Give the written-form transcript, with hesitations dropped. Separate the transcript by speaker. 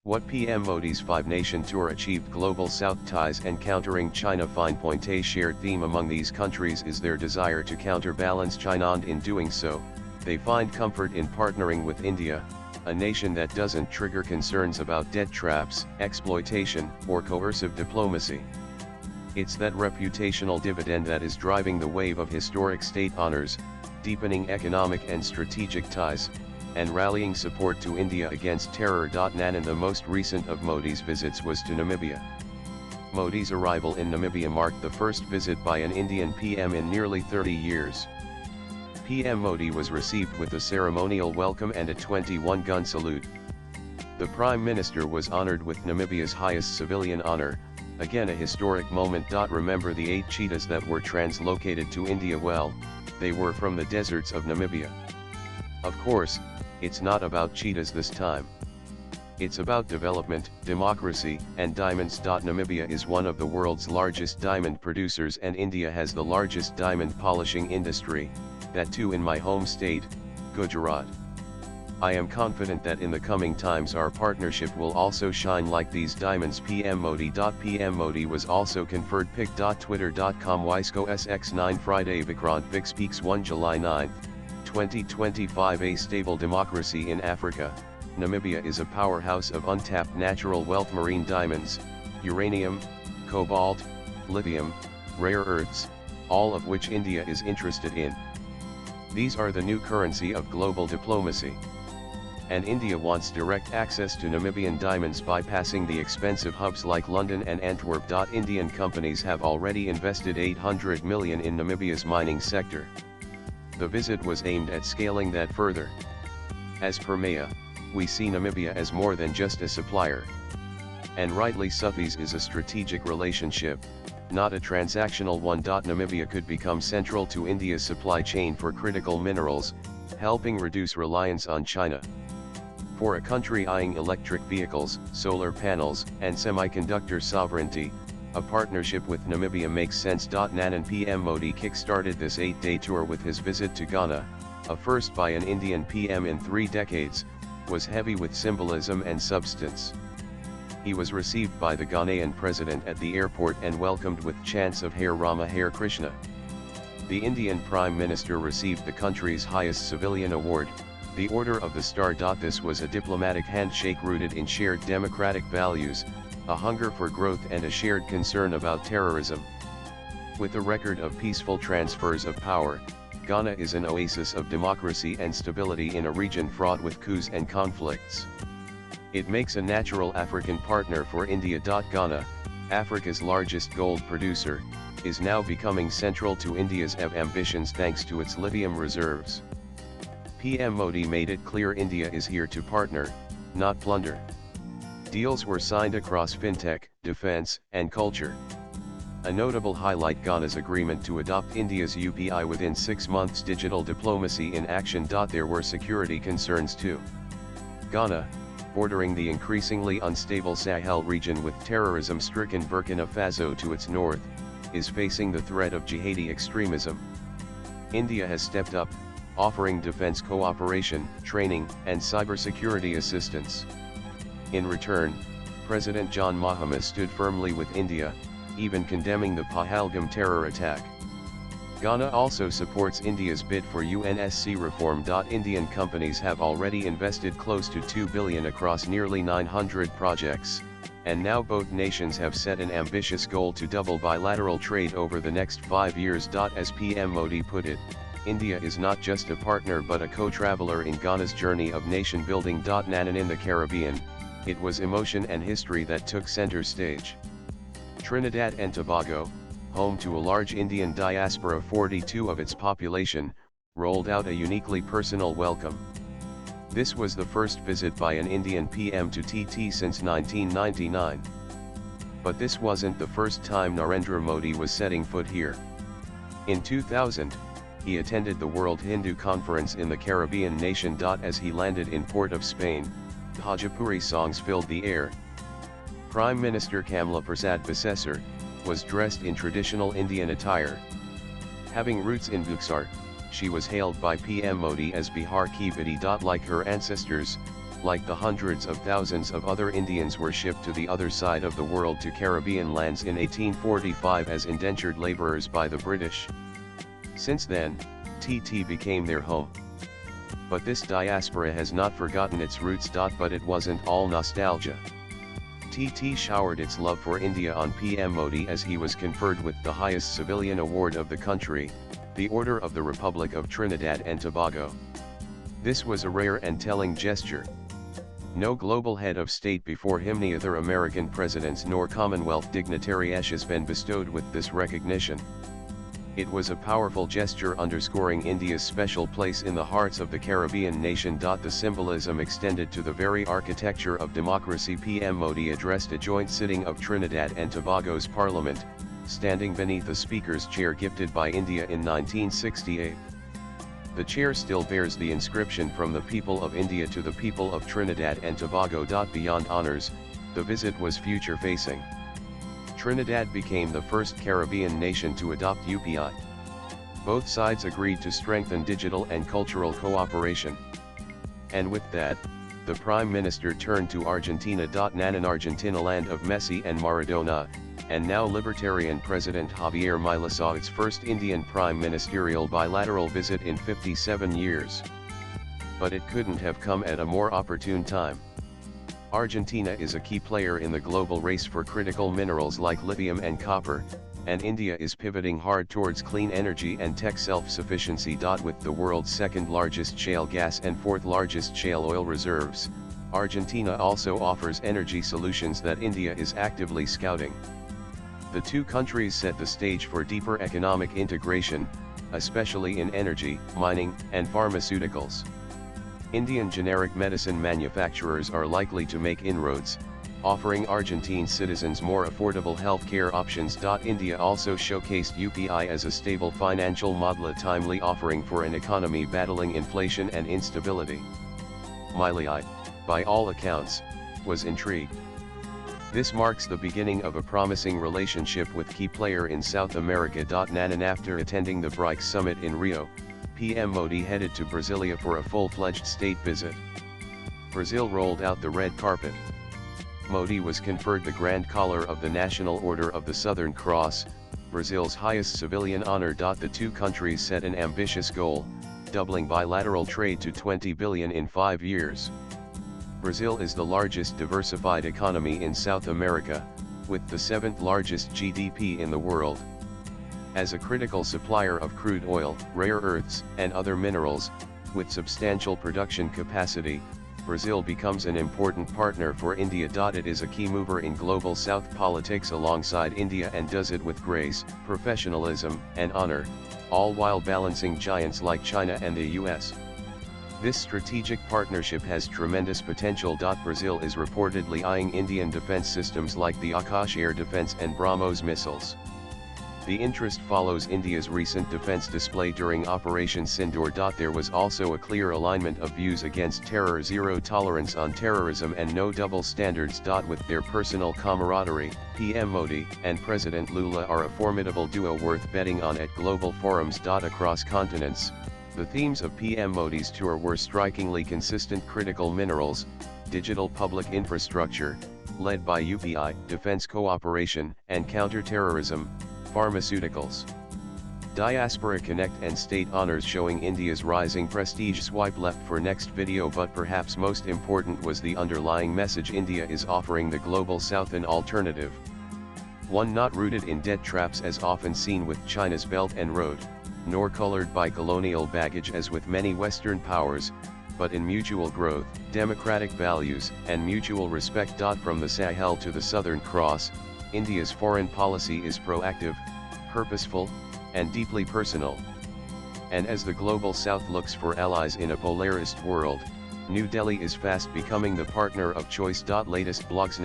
Speaker 1: What PM Modi's FiveNation tour achieved global South ties and countering China. Finepoint. A shared theme among these countries is their desire to counterbalance China, and in doing so, they find comfort in partnering with India, a nation that doesn't trigger concerns about debt traps, exploitation, or coercive diplomacy. It's that reputational dividend that is driving the wave of historic state honors, deepening economic and strategic ties, and rallying support to India against terror. And the most recent of Modi's visits was to Namibia. Modi's arrival in Namibia marked the first visit by an Indian PM in nearly 30 years. PM Modi was received with a ceremonial welcome and a 21-gun salute. The Prime Minister was honored with Namibia's highest civilian honor, again a historic moment. Remember the 8 cheetahs that were translocated to India? Well, they were from the deserts of Namibia. Of course, it's not about cheetahs this time. It's about development, democracy, and diamonds. Namibia is one of the world's largest diamond producers, and India has the largest diamond polishing industry, that too in my home state, Gujarat. I am confident that in the coming times our partnership will also shine like these diamonds. PM Modi. PM Modi was also conferred pic. Twitter.com Wisco SX9 Friday Vikrant Vic speaks 1 July 9, 2025. A stable democracy in Africa, Namibia is a powerhouse of untapped natural wealth: marine diamonds, uranium, cobalt, lithium, rare earths, all of which India is interested in. These are the new currency of global diplomacy. And India wants direct access to Namibian diamonds bypassing the expensive hubs like London and Antwerp. Indian companies have already invested 800 million in Namibia's mining sector. The visit was aimed at scaling that further. As per Maya, we see Namibia as more than just a supplier. And rightly so. This is a strategic relationship, not a transactional one. Namibia could become central to India's supply chain for critical minerals, helping reduce reliance on China. For a country eyeing electric vehicles, solar panels, and semiconductor sovereignty, a partnership with Namibia makes sense. And PM Modi kick-started this 8-day tour with his visit to Ghana, a first by an Indian PM in 3 decades, was heavy with symbolism and substance. He was received by the Ghanaian president at the airport and welcomed with chants of Hare Rama Hare Krishna. The Indian Prime Minister received the country's highest civilian award, the Order of the Star. This was a diplomatic handshake rooted in shared democratic values, a hunger for growth and a shared concern about terrorism. With a record of peaceful transfers of power, Ghana is an oasis of democracy and stability in a region fraught with coups and conflicts. It makes a natural African partner for India. Ghana, Africa's largest gold producer, is now becoming central to India's ambitions thanks to its lithium reserves. PM Modi made it clear India is here to partner, not plunder. Deals were signed across fintech, defense, and culture. A notable highlight: Ghana's agreement to adopt India's UPI within 6 months. Digital diplomacy in action. There were security concerns too. Ghana, bordering the increasingly unstable Sahel region with terrorism-stricken Burkina Faso to its north, is facing the threat of jihadi extremism. India has stepped up, offering defense cooperation, training, and cybersecurity assistance. In return, President John Mahama stood firmly with India, even condemning the Pahalgam terror attack. Ghana also supports India's bid for UNSC reform. Indian companies have already invested close to $2 billion across nearly 900 projects, and now both nations have set an ambitious goal to double bilateral trade over the next 5 years. As PM Modi put it, India is not just a partner but a co-traveler in Ghana's journey of nation building. And in the Caribbean, it was emotion and history that took center stage. Trinidad and Tobago, home to a large Indian diaspora, 42% of its population, rolled out a uniquely personal welcome. This was the first visit by an Indian PM to TT since 1999. But this wasn't the first time Narendra Modi was setting foot here. In 2000, he attended the World Hindu Conference in the Caribbean nation. As he landed in Port of Spain, Bhojpuri songs filled the air. Prime Minister Kamla Prasad Bisesar was dressed in traditional Indian attire. Having roots in Buxar, she was hailed by PM Modi as Bihar ki Bidi. Like her ancestors, like the hundreds of thousands of other Indians were shipped to the other side of the world to Caribbean lands in 1845 as indentured laborers by the British. Since then, TT became their home. But this diaspora has not forgotten its roots. But it wasn't all nostalgia. TT showered its love for India on PM Modi as he was conferred with the highest civilian award of the country, the Order of the Republic of Trinidad and Tobago. This was a rare and telling gesture. No global head of state before him, neither American presidents nor Commonwealth dignitary has been bestowed with this recognition. It was a powerful gesture underscoring India's special place in the hearts of the Caribbean nation. The symbolism extended to the very architecture of democracy. PM Modi addressed a joint sitting of Trinidad and Tobago's parliament, standing beneath the Speaker's chair gifted by India in 1968. The chair still bears the inscription "From the people of India to the people of Trinidad and Tobago." Beyond honors, the visit was future-facing. Trinidad became the first Caribbean nation to adopt UPI. Both sides agreed to strengthen digital and cultural cooperation. And with that, the Prime Minister turned to Argentina. Nan Argentina, land of Messi and Maradona, and now libertarian President Javier Milei saw its first Indian prime ministerial bilateral visit in 57 years. But it couldn't have come at a more opportune time. Argentina is a key player in the global race for critical minerals like lithium and copper, and India is pivoting hard towards clean energy and tech self-sufficiency. With the world's second largest shale gas and fourth largest shale oil reserves, Argentina also offers energy solutions that India is actively scouting. The two countries set the stage for deeper economic integration, especially in energy, mining, and pharmaceuticals. Indian generic medicine manufacturers are likely to make inroads, offering Argentine citizens more affordable healthcare options. India also showcased UPI as a stable financial model, a timely offering for an economy battling inflation and instability. Milei, by all accounts, was intrigued. This marks the beginning of a promising relationship with key player in South America. Nan after attending the BRICS summit in Rio, PM Modi headed to Brasilia for a full-fledged state visit. Brazil rolled out the red carpet. Modi was conferred the Grand Collar of the National Order of the Southern Cross, Brazil's highest civilian honor. The two countries set an ambitious goal, doubling bilateral trade to 20 billion in 5 years. Brazil is the largest diversified economy in South America, with the 7th largest GDP in the world. As a critical supplier of crude oil, rare earths, and other minerals, with substantial production capacity, Brazil becomes an important partner for India. It is a key mover in Global South politics alongside India and does it with grace, professionalism, and honor, all while balancing giants like China and the US. This strategic partnership has tremendous potential. Brazil is reportedly eyeing Indian defense systems like the Akash air defense and BrahMos missiles. The interest follows India's recent defense display during Operation Sindoor. There was also a clear alignment of views against terror, zero tolerance on terrorism, and no double standards. With their personal camaraderie, PM Modi and President Lula are a formidable duo worth betting on at global forums. Across continents, the themes of PM Modi's tour were strikingly consistent: critical minerals, digital public infrastructure, led by UPI, defense cooperation, and counter-terrorism, pharmaceuticals. Diaspora Connect and state honors showing India's rising prestige. Swipe left for next video. But perhaps most important was the underlying message: India is offering the Global South an alternative. One not rooted in debt traps as often seen with China's Belt and Road, nor colored by colonial baggage as with many Western powers, but in mutual growth, democratic values, and mutual respect. From the Sahel to the Southern Cross, India's foreign policy is proactive, purposeful, and deeply personal. And as the Global South looks for allies in a polarized world, New Delhi is fast becoming the partner of choice. Latest blogs.